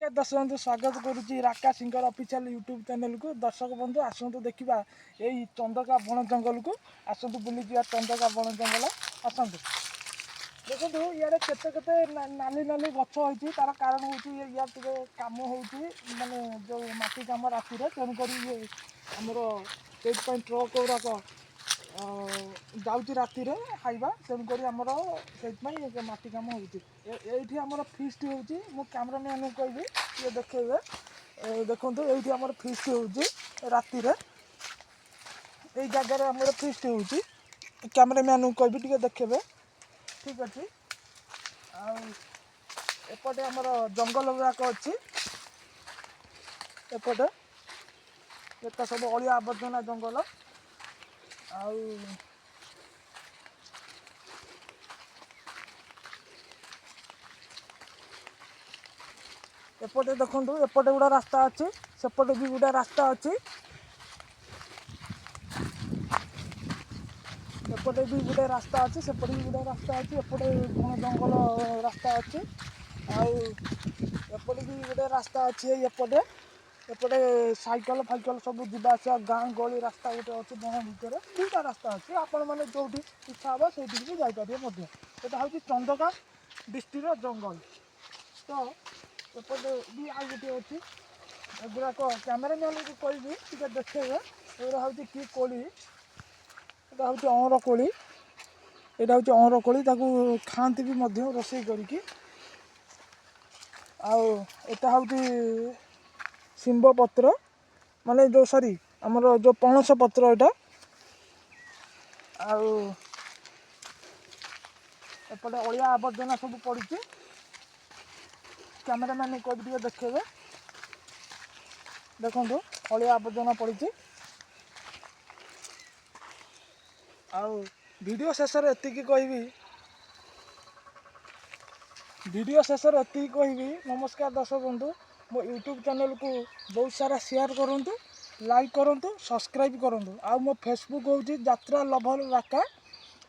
दर्शक बंधु स्वागत करुच्ची राका सिंगर ऑफिशियल यूट्यूब चैनल को। दर्शक बंधु आसतु देखा यही चंदका बण जंगल को आसतु बुली जा चंदका बण जंगल आसतु देखो इे केते नाली नाली गछ होती तार कारण हूँ या कम हो माने जो मटी कम राति तेणुक आमर से ट्रक गुराक जाऊँगी राति खाइबा तेणुक आमर से मटी कम होती आमर फिस्ट होती मो कैमरा मैन को कहबी ये देखेबे देखो ये आमर फिस्ट होती राति ये जगार आमर फिस्ट होती कैमरा मैन को कहबी टे देखेबे ठीक अच्छे एपटे आमर जंगल गुराक अच्छी एपटे ये सब अलिया आवर्जना जंगल एपटे देखो एपटे गुड़ा रास्ता अच्छी सेपटे भी गुड़ा रास्ता अच्छी एपटे भी गोटे रास्ता अच्छी सेपटे भी गोटे रास्ता अच्छी एपटे घन जंगल रास्ता अच्छी एपटे भी गोटे रास्ता अच्छी एपटे एपटे साइकेल फाइकल सब जावास गाँ गली रास्ता गोटे अच्छी बन भितर दुईटा रास्ता अच्छी आपण मैंने जो इच्छा हे से भी जापर यहाँ हूँ चंदका डिस्ट्रिक्ट जंगल तो एपटे भी आ गए अच्छी एगुड़ाक कैमेरा मैन को कहबी टे देखेबे एगुड़ा हूँ कि कोड़ी यहाँ हूँ अँर कोड़ी यहाँ हूँ अँर कोड़ी खाती भी रोषे करके आटा हूँ शिंब पत्र माने जो सॉरी आमर जो पणस पत्र यहाँ एपटे अलिया आवर्जना सब पड़ी कैमेरा मैन को टे देखेबे देखो अलिया आवर्जना पड़ी वीडियो शेष एति कहबी नमस्कार दर्शक बंधु मो यूट्यूब चैनल को बहुत सारा शेयर करूँ लाइक करूँ सब्सक्राइब करूँ आ मो फेसबुक हूँ यात्रा लभर राका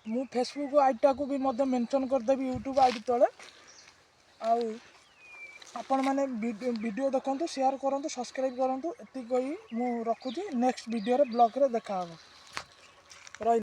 मु फेसबुक आईटा को भी मेंशन करदेवी यूट्यूब आईडी तले आपण मैंने वीडियो देखो शेयर करूँ सब्सक्राइब करूँ एति कही मु रखुची नेक्स्ट वीडियो ब्लॉग रे देखा रही।